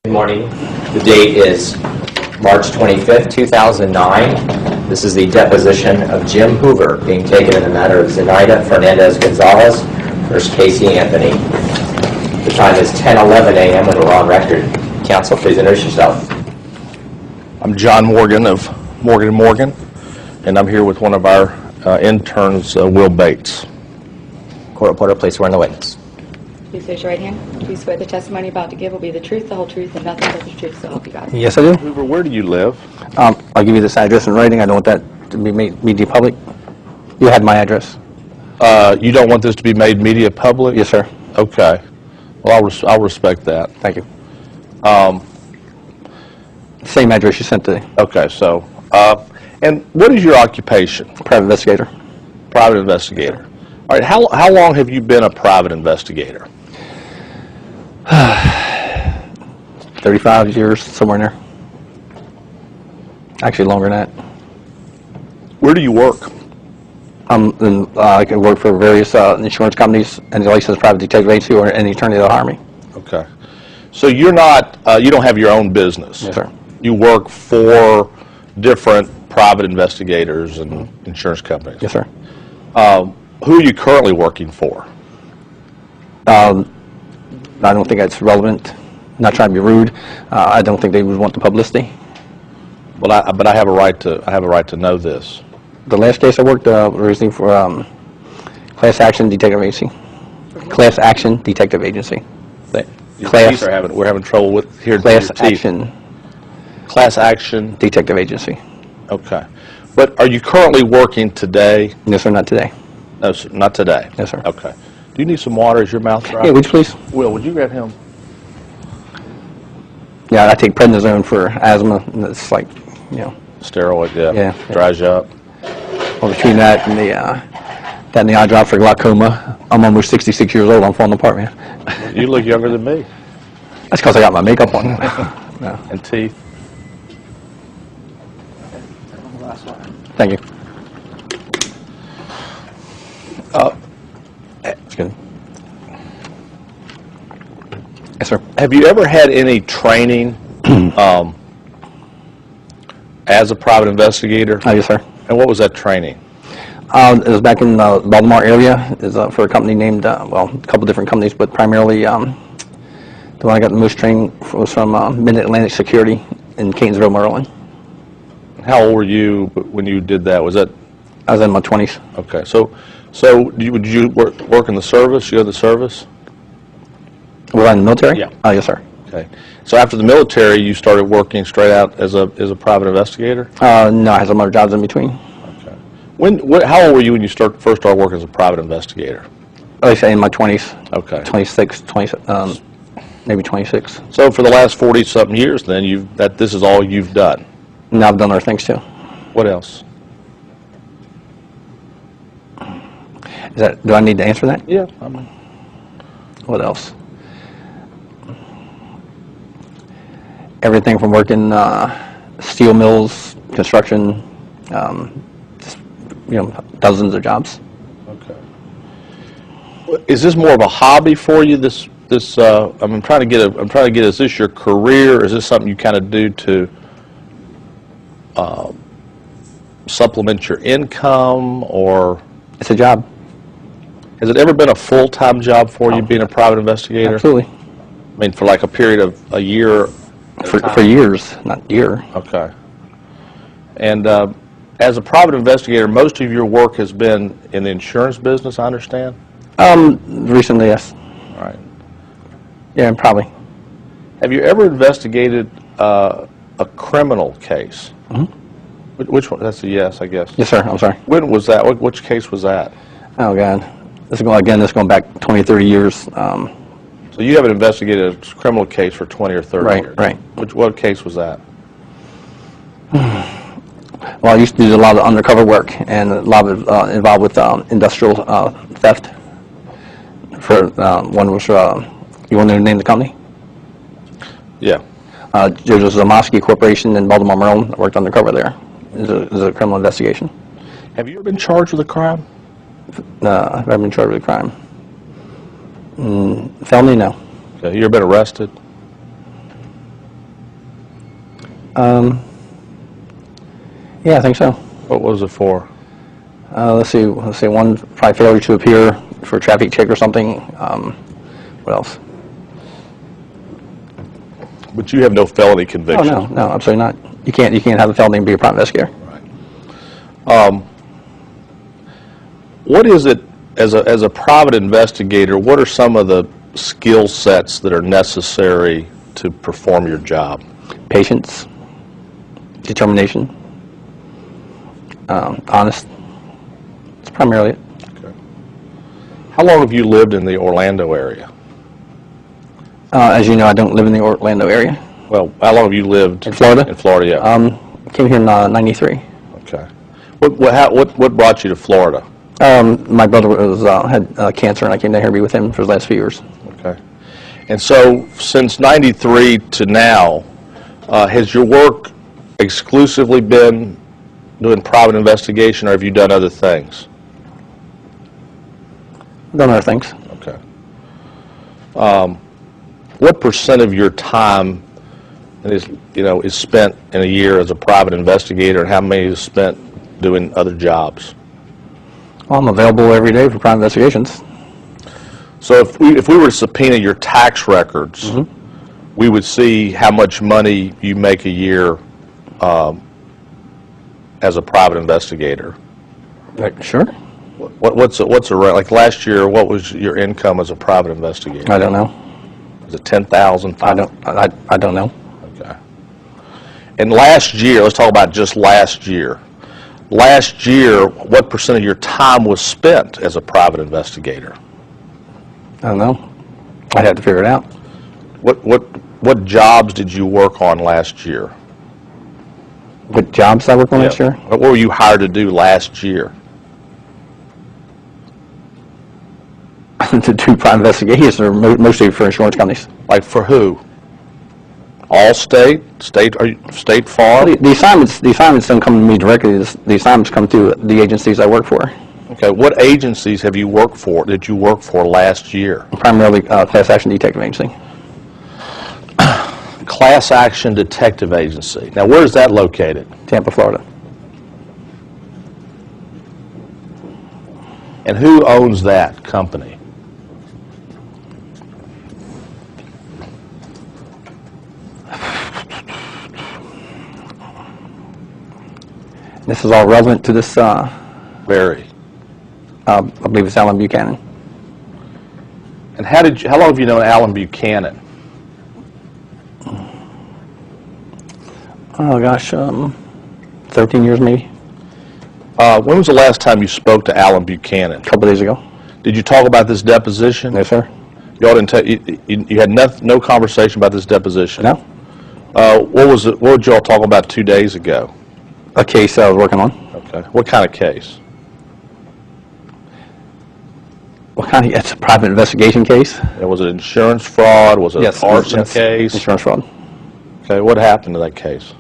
Good morning. The date is March 25th, 2009. This is the deposition of Jim Hoover being taken in the matter of Zenaida Fernandez-Gonzalez versus Casey Anthony. The time is 10:11 a.m. with a raw record. Counsel, please introduce yourself. I'm John Morgan of Morgan & Morgan, and I'm here with one of our interns, Will Bates. Court reporter, please swear in the witness. Please raise your right hand. Do you swear the testimony you're about to give will be the truth, the whole truth, and nothing but the truth, so help you God? Yes, I do. Hoover, where do you live? I'll give you this address in writing. I don't want that to be made media public. You had my address. You don't want this to be made media public? Yes, sir. Okay. Well, I'll respect that. Thank you. Same address you sent today. Okay, so, and what is your occupation? Private investigator. Private investigator. All right, how long have you been a private investigator? 35 years, somewhere in there. Actually, longer than that. Where do you work? I can work for various insurance companies and licensed private detective agency or any attorney that'll hire me. Okay. So you're not, you don't have your own business? Yes, sir. You work for different private investigators and insurance companies? Yes, sir. Who are you currently working for? I don't think that's relevant. Not trying to be rude. I don't think they would want the publicity. Well, but I have a right to know this. The last case I worked recently for Class Action Detective Agency. Class Action Detective Agency. We're having trouble with here. Class Action. Class Action Detective Agency. Okay. But are you currently working today? No, sir, not today. No, sir, not today. Yes, sir. Okay. Do you need some water? Is your mouth dry? Yeah, would you please? Will, would you get him? Yeah, I take prednisone for asthma, and it's like, you know. Steroid, yeah. Yeah. Dries you up. Well, between that and the eye drop for glaucoma, I'm almost 66 years old. I'm falling apart, man. You look younger than me. That's because I got my makeup on. No. And teeth. Thank you. That's good. Yes, sir. Have you ever had any training as a private investigator? Yes, sir. And what was that training? It was back in the Baltimore area. It was for a company named, well, a couple different companies, but primarily the one I got the most training was from Mid-Atlantic Security in Catonsville, Maryland. How old were you when you did that? Was that? I was in my 20s. Okay, so did you work in the service? You had the service? Was I in the military? Yeah. Oh, yes, sir. Okay. So after the military, you started working straight out as a private investigator? No, I had some other jobs in between. Okay. How old were you when you first started working as a private investigator? Like I say, in my 20s. Okay. 26, maybe 26. So for the last 40-something years, then this is all you've done. Now I've done other things too. What else? Do I need to answer that? Yeah. What else? Everything from working steel mills, construction, just, dozens of jobs. Okay. Is this more of a hobby for you? I'm trying to get. Is this your career? Or is this something you kind of do to supplement your income, or? It's a job. Has it ever been a full-time job for you, being a private investigator? Absolutely. I mean, for like a period of a year? For years, not year. Okay. And as a private investigator, most of your work has been in the insurance business, I understand? Recently, yes. All right. Yeah, probably. Have you ever investigated a criminal case? Mm-hmm. Which one? That's a yes, I guess. Yes, sir. I'm sorry. When was that? Which case was that? Oh, God. This is going back 20, 30 years. So you haven't investigated a criminal case for 20 or 30 years? Right. What case was that? Well, I used to do a lot of undercover work and a lot of involved with industrial theft. One was, you want to name the company? Yeah. There's a Zamoski Corporation in Baltimore, Maryland. I worked undercover there. It was a criminal investigation. Have you ever been charged with a crime? I've never been charged with a crime. Felony, no. Okay. You ever been arrested? Yeah, I think so. What was it for? Let's see, one probably failure to appear for a traffic check or something. What else? But you have no felony Oh, convictions. no, absolutely not. You can't have a felony and be a private investigator. What is it, as a private investigator, what are some of the skill sets that are necessary to perform your job? Patience, determination, honest. It's primarily it. Okay. How long have you lived in the Orlando area? As you know, I don't live in the Orlando area. Well, how long have you lived In Florida? In Florida, yeah. Came here in '93. Okay. What brought you to Florida? My brother had cancer, and I came down here to be with him for the last few years. Okay. And so, since '93 to now, has your work exclusively been doing private investigation, or have you done other things? Done other things. Okay. What percent of your time is spent in a year as a private investigator, and how many is spent doing other jobs? Well, I'm available every day for private investigations. So if we were to subpoena your tax records, we would see how much money you make a year as a private investigator. Right, sure. What's like last year? What was your income as a private investigator? I don't know. Was it 10,000? I don't know. Okay. And last year, let's talk about just last year. Last year, what percent of your time was spent as a private investigator? I don't know. I'd have to figure it out. What jobs did you work on last year? What jobs did I work on last year? What were you hired to do last year? To do private investigations, or mostly for insurance companies. Like for who? Allstate, State Farm? The assignments don't come to me directly. The assignments come to the agencies I work for. Okay, what agencies have you worked for? Did you work for last year? Primarily class action detective agency. Class Action Detective Agency. Now, where is that located? Tampa, Florida. And who owns that company? This is all relevant to this. Very. I believe it's Alan Buchanan. And how long have you known Alan Buchanan? Oh gosh, 13 years maybe. When was the last time you spoke to Alan Buchanan? A couple days ago. Did you talk about this deposition? Yes, sir. Y'all didn't you had no conversation about this deposition? No. What did y'all talk about 2 days ago? A case I was working on. Okay. What kind of case? What kind of? It's a private investigation case. And was it insurance fraud? Was it an arson case? Insurance fraud. Okay. What happened to that case?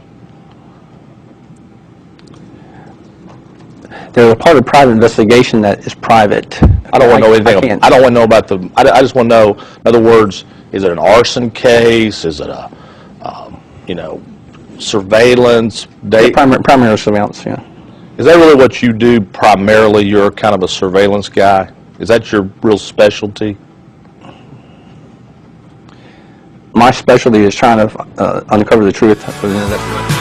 There's a part of private investigation that is private. I don't want to know anything. can't- I don't want to know about the. I just want to know. In other words, is it an arson case? Is it a, surveillance? Primary surveillance. Yeah. Is that really what you do primarily? You're kind of a surveillance guy. Is that your real specialty? My specialty is trying to uncover the truth within that.